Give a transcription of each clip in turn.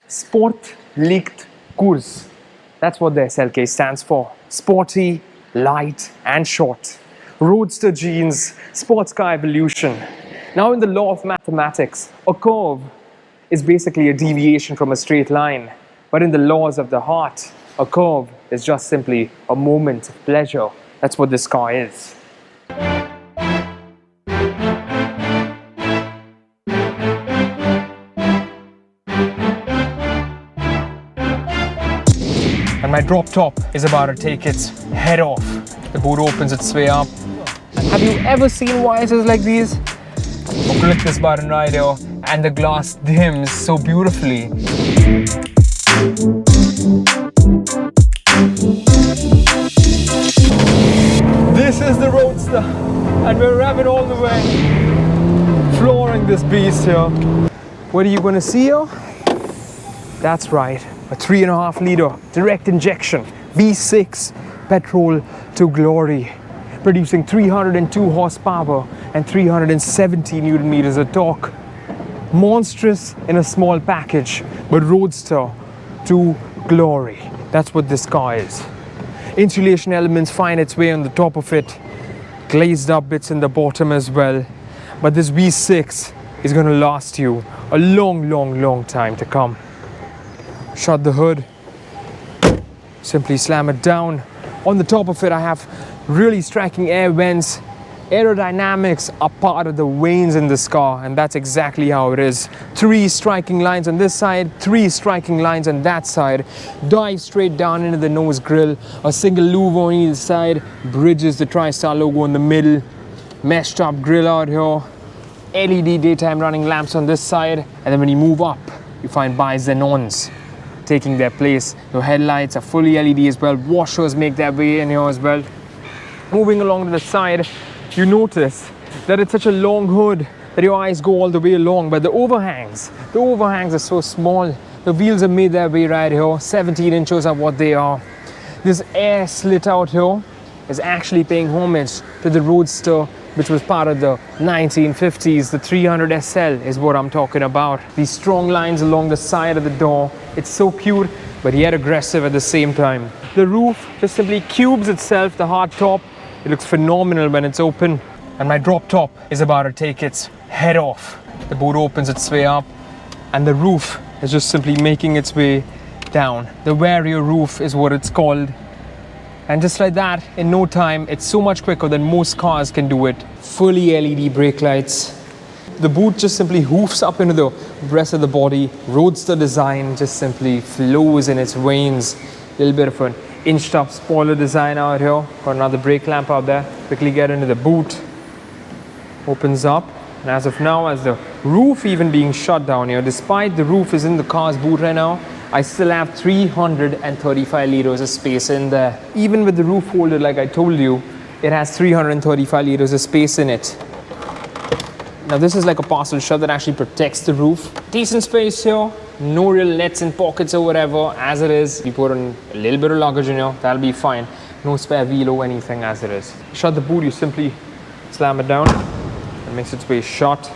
Sport Licht Kurs. That's what the SLK stands for. Sporty, light and short. Roadster genes, sports car evolution. Now in the law of mathematics, a curve is basically a deviation from a straight line. But in the laws of the heart, a curve is just simply a moment of pleasure. That's what this car is. And my drop top is about to take its head off. The boot opens its way up. And have you ever seen visors like these? You click this button right here and the glass dims so beautifully. This is the Roadster and we're revving all the way, flooring this beast here. What are you going to see here? That's right. A 3.5 litre direct injection V6 petrol to glory, producing 302 horsepower and 370 newton meters of torque. Monstrous in a small package, but Roadster to glory. That's what this car is. Insulation elements find its way on the top of it, glazed up bits in the bottom as well. But this V6 is going to last you a long time to come. Shut the hood, simply slam it down. On the top of it I have really striking air vents. Aerodynamics are part of the veins in this car, and that's exactly how it is. 3 striking lines on this side, 3 striking lines on that side. Dive straight down into the nose grille. A single louver on either side bridges the TriStar logo in the middle. Meshed up grille out here. LED daytime running lamps on this side, and then when you move up you find bi-xenons taking their place. Your headlights are fully LED as well. Washers make their way in here as well. Moving along to the side, you notice that it's such a long hood that your eyes go all the way along, but the overhangs are so small. The wheels have made their way right here. 17 inches are what they are. This air slit out here is actually paying homage to the Roadster, which was part of the 1950s. The 300 SL is what I'm talking about. These strong lines along the side of the door. It's so cute, but yet aggressive at the same time. The roof just simply cubes itself, the hard top. It looks phenomenal when it's open. And my drop top is about to take its head off. The boot opens its way up, and the roof is just simply making its way down. The Warrior roof is what it's called. And just like that, in no time, it's so much quicker than most cars can do it. Fully LED brake lights. The boot just simply hoofs up into the rest of the body. Roadster design just simply flows in its veins. A little bit of an inched up spoiler design out here. Got another brake lamp out there. Quickly get into the boot. Opens up. And as of now, as the roof even being shut down here, despite the roof is in the car's boot right now, I still have 335 liters of space in there. Even with the roof folded, like I told you, it has 335 liters of space in it. Now this is like a parcel shut that actually protects the roof. Decent space here, no real lets in pockets or whatever. As it is, you put in a little bit of luggage in here, that'll be fine. No spare wheel or anything as it is. Shut the boot, you simply slam it down. It makes its way shut.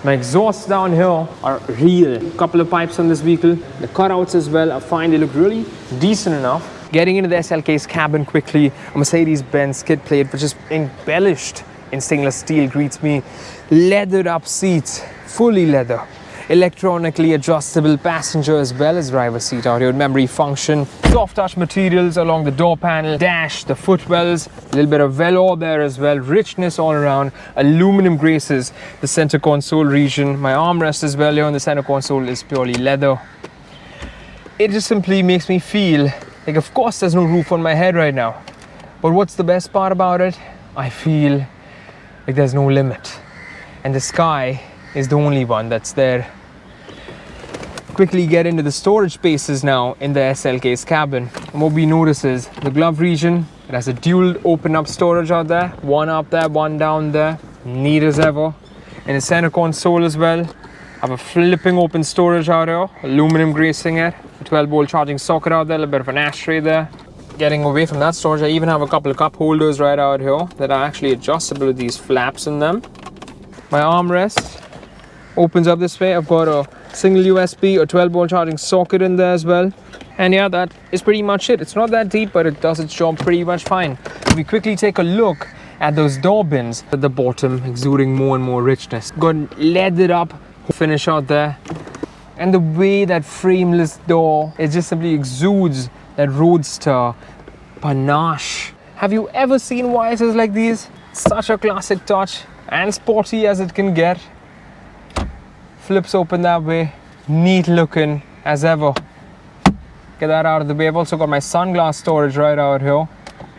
My exhausts down here are real. A couple of pipes on this vehicle. The cutouts as well, I find they look really decent enough. Getting into the SLK's cabin quickly, a Mercedes-Benz skid plate which is embellished in stainless steel greets me. Leathered up seats, fully leather. Electronically adjustable passenger as well as driver seat out here with memory function. Soft touch materials along the door panel, dash, the footwells, a little bit of velour there as well. Richness all around. Aluminum graces the center console region. My armrest as well here on the center console is purely leather. It just simply makes me feel like, of course there's no roof on my head right now, but what's the best part about it? I feel like there's no limit, and the sky is the only one that's there. Quickly get into the storage spaces now in the SLK's cabin. And what we notice is the glove region. It has a dual open up storage out there. One up there, one down there. Neat as ever. In the center console as well, I have a flipping open storage out here. Aluminum gracing it. A 12 volt charging socket out there. A little bit of an ashtray there. Getting away from that storage, I even have a couple of cup holders right out here that are actually adjustable with these flaps in them. My armrest opens up this way. I've got a single USB or 12-volt charging socket in there as well. And yeah, that is pretty much it. It's not that deep, but it does its job pretty much fine. If we quickly take a look at those door bins at the bottom, exuding more and more richness. Got leathered up finish out there. And the way that frameless door, it just simply exudes that Roadster panache. Have you ever seen visors like these? Such a classic touch and sporty as it can get. Flips open that way, neat looking as ever. Get that out of the way. I've also got my sunglass storage right out here.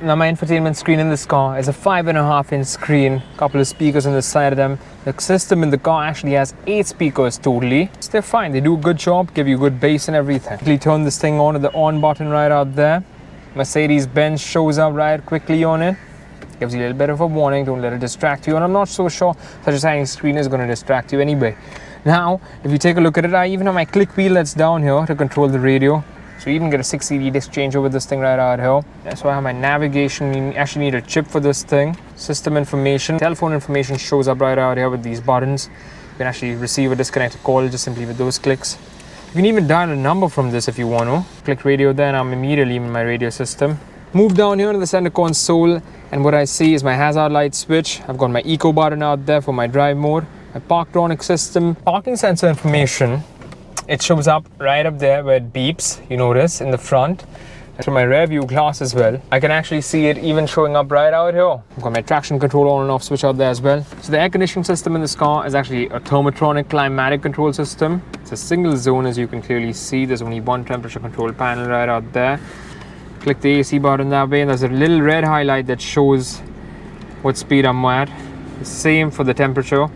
Now my infotainment screen in this car is a 5.5-inch screen, couple of speakers on the side of them. The system in the car actually has 8 speakers totally. So they're fine, they do a good job, give you good bass and everything. Quickly turn this thing on with the on button right out there. Mercedes-Benz shows up right quickly on it. Gives you a little bit of a warning, don't let it distract you. And I'm not so sure such a tiny screen is going to distract you anyway. Now, if you take a look at it, I even have my click wheel that's down here to control the radio. So you even get a 6 CD disc change with this thing right out here. So I have my navigation. You actually need a chip for this thing. System information, telephone information shows up right out here with these buttons. You can actually receive a disconnected call just simply with those clicks. You can even dial a number from this if you want to. Click radio there and I'm immediately in my radio system. Move down here to the center console and what I see is my hazard light switch. I've got my eco button out there for my drive mode. My parktronic system, parking sensor information. It shows up right up there where it beeps, you notice, in the front. And from my rear view glass as well, I can actually see it even showing up right out here. I've got my traction control on and off switch out there as well. So the air conditioning system in this car is actually a thermotronic climatic control system. It's a single zone, as you can clearly see. There's only one temperature control panel right out there. Click the AC button that way and there's a little red highlight that shows what speed I'm at. The same for the temperature.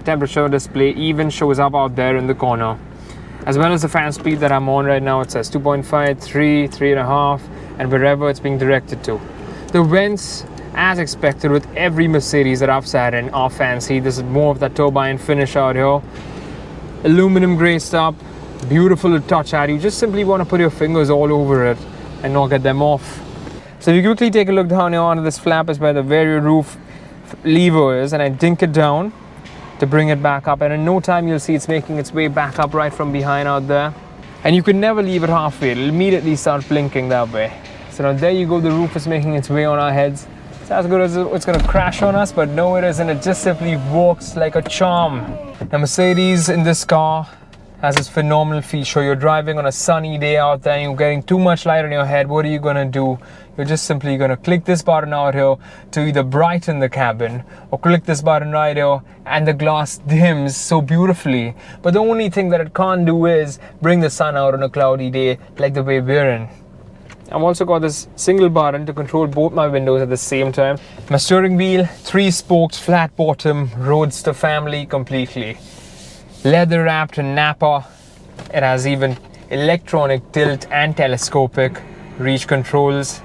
Temperature display even shows up out there in the corner. As well as the fan speed that I'm on right now, it says 2.5, 3, 3.5, and wherever it's being directed to. The vents, as expected with every Mercedes that I've sat in, are fancy. This is more of that turbine finish out here. Aluminum graced up, beautiful to touch at. You just simply want to put your fingers all over it and not get them off. So if you quickly take a look down here onto this flap is where the very roof lever is, and I dink it down to bring it back up, and in no time you'll see it's making its way back up right from behind out there. And you can never leave it halfway, it'll immediately start blinking that way. So now there you go, the roof is making its way on our heads. It's as good as it's going to crash on us, but no it isn't, it just simply works like a charm. Now Mercedes in this car has this phenomenal feature. You're driving on a sunny day out there and you're getting too much light on your head. What are you going to do? You're just simply going to click this button out here to either brighten the cabin or click this button right here and the glass dims so beautifully. But the only thing that it can't do is bring the sun out on a cloudy day like the way we're in. I've also got this single button to control both my windows at the same time. My steering wheel, 3 spokes, flat bottom, Roadster family completely. Leather wrapped in Napa. It has even electronic tilt and telescopic reach controls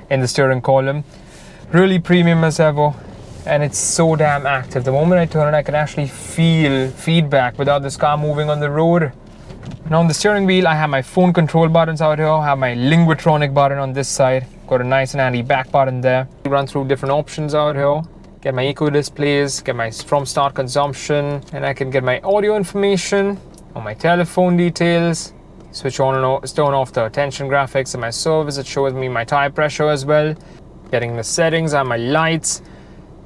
in the steering column. Really premium as ever, and it's so damn active. The moment I turn it, I can actually feel feedback without this car moving on the road. Now on the steering wheel, I have my phone control buttons out here. I have my Linguatronic button on this side. Got a nice and handy back button there. Run through different options out here. Get my eco displays, get my from start consumption, and I can get my audio information on my telephone details. Switch on and turn off the attention graphics and my service. It shows me my tire pressure as well. Getting the settings, I have my lights.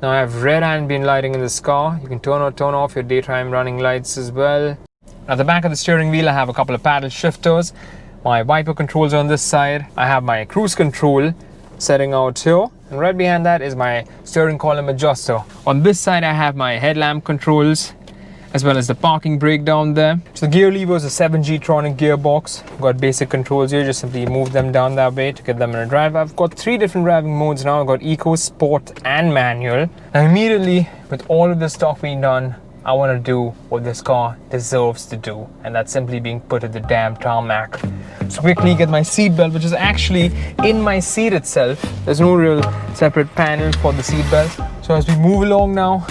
Now I have red ambient lighting in this car. You can turn or turn off your daytime running lights as well. At the back of the steering wheel, I have a couple of paddle shifters. My wiper controls on this side. I have my cruise control setting out here. And right behind that is my steering column adjuster. On this side, I have my headlamp controls, as well as the parking brake down there. So the gear lever is a 7G Tronic gearbox. I've got basic controls here, just simply move them down that way to get them in a drive. I've got 3 different driving modes now. I've got Eco, Sport and Manual. And immediately, with all of this stuff being done, I want to do what this car deserves to do, and that's simply being put at the damn tarmac. So quickly get my seat belt, which is actually in my seat itself. There's no real separate panel for the seat belt. So as we move along now,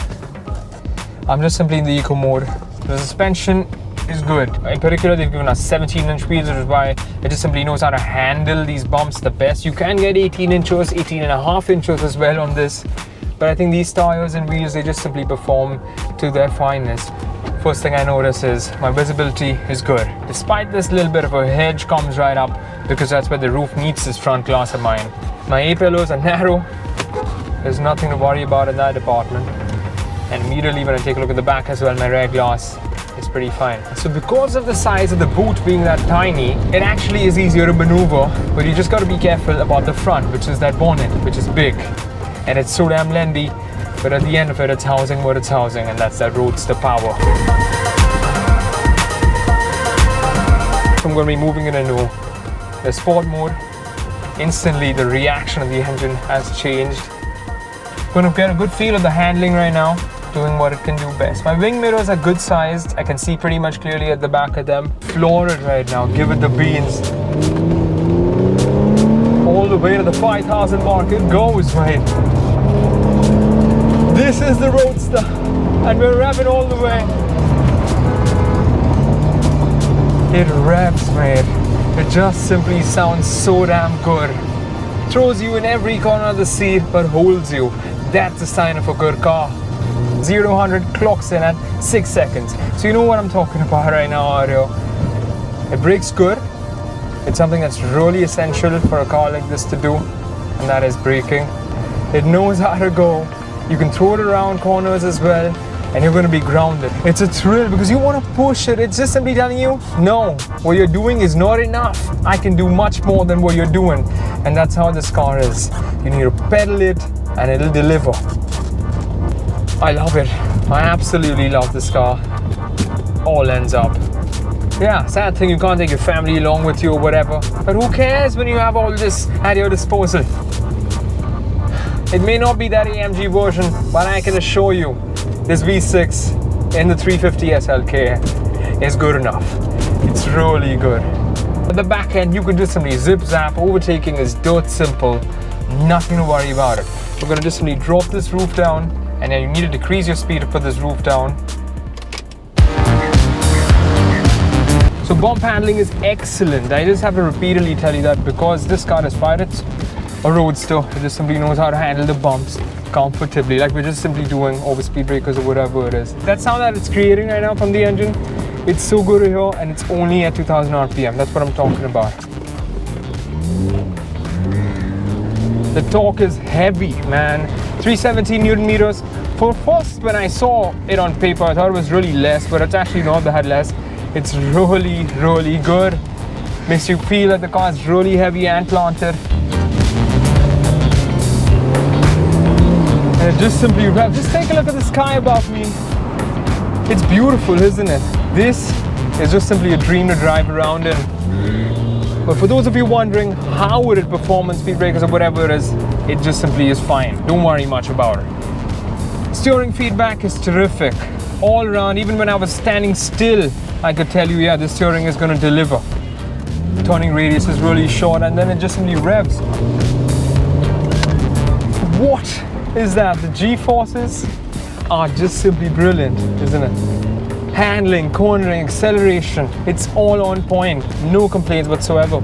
I'm just simply in the eco mode. The suspension is good. In particular, they've given us 17-inch wheels, which is why it just simply knows how to handle these bumps the best. You can get 18 inches, 18.5 inches as well on this. but I think these tires and wheels, they just simply perform to their finest. First thing I notice is my visibility is good. Despite this little bit of a hedge comes right up, because that's where the roof meets this front glass of mine. My A-pillows are narrow. There's nothing to worry about in that department. And immediately when I take a look at the back as well, my rear glass is pretty fine. So because of the size of the boot being that tiny, it actually is easier to maneuver, but you just got to be careful about the front, which is that bonnet, which is big. And it's so damn lengthy, but at the end of it, it's housing what it's housing, and that's that Roadster power. I'm going to be moving it into the sport mode. Instantly, the reaction of the engine has changed. I'm going to get a good feel of the handling right now, doing what it can do best. My wing mirrors are good sized. I can see pretty much clearly at the back of them. Floor it right now, give it the beans. All the way to the 5,000 mark, it goes, right? This is the Roadster, and we're revving all the way. It revs, mate. It just simply sounds so damn good. Throws you in every corner of the seat, but holds you. That's a sign of a good car. 0 to 100 clocks in at 6 seconds. So you know what I'm talking about right now, Audio. It brakes good. It's something that's really essential for a car like this to do, and that is braking. It knows how to go. You can throw it around corners as well, and you're going to be grounded. It's a thrill because you want to push it. It's just simply telling you, no, what you're doing is not enough. I can do much more than what you're doing. And that's how this car is. You need to pedal it and it'll deliver. I love it. I absolutely love this car. All ends up. Yeah, sad thing you can't take your family along with you or whatever. But who cares when you have all this at your disposal? It may not be that AMG version, but I can assure you this V6 in the 350 SLK is good enough. It's really good. At the back end, you can just simply zip zap. Overtaking is dirt simple. Nothing to worry about it. We're going to just simply drop this roof down, and then you need to decrease your speed to put this roof down. So bump handling is excellent. I just have to repeatedly tell you that because this car, despite it's a Roadster, it just simply knows how to handle the bumps comfortably, like we're just simply doing over speed breakers or whatever it is. That sound that it's creating right now from the engine, it's so good to hear, and it's only at 2000 RPM. That's what I'm talking about. The torque is heavy, man. 317 Newton meters. For first, when I saw it on paper, I thought it was really less, but it's actually not that less. It's really, really good. Makes you feel that the car is really heavy and planted. And it just simply revs. Just take a look at the sky above me. It's beautiful, isn't it? This is just simply a dream to drive around in. But for those of you wondering how would it perform on speed breakers or whatever it is, it just simply is fine. Don't worry much about it. Steering feedback is terrific. All around, even when I was standing still, I could tell you, yeah, the steering is going to deliver. Turning radius is really short, and then it just simply revs. What is that? The G-forces are just simply brilliant, isn't it? Handling, cornering, acceleration, it's all on point. No complaints whatsoever.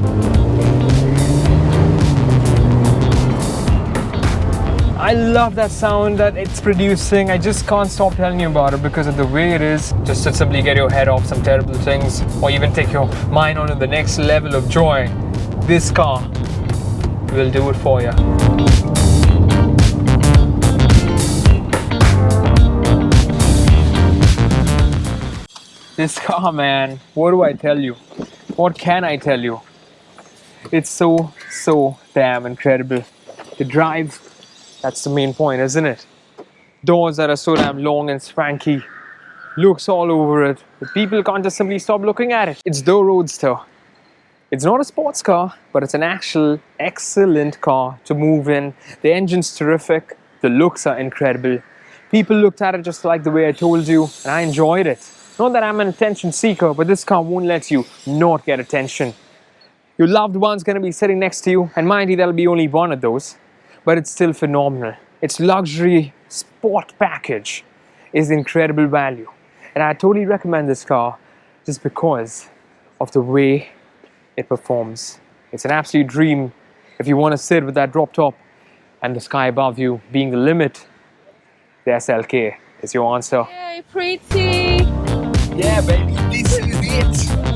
I love that sound that it's producing. I just can't stop telling you about it because of the way it is. Just to simply get your head off some terrible things or even take your mind onto the next level of joy, this car will do it for you. This car, man, what do I tell you? What can I tell you? It's so damn incredible. The drive, that's the main point, isn't it? Doors that are so damn long and spanky. Looks all over it. But people can't just simply stop looking at it. It's the Roadster. It's not a sports car, but it's an actual excellent car to move in. The engine's terrific. The looks are incredible. People looked at it just like the way I told you, and I enjoyed it. Not that I'm an attention seeker, but this car won't let you not get attention. Your loved one's going to be sitting next to you, and mind you, that'll be only one of those, but it's still phenomenal. Its luxury sport package is incredible value, and I totally recommend this car just because of the way it performs. It's an absolute dream if you want to sit with that drop top and the sky above you being the limit the SLK is your answer. Yay, pretty. Yeah, baby, this is it.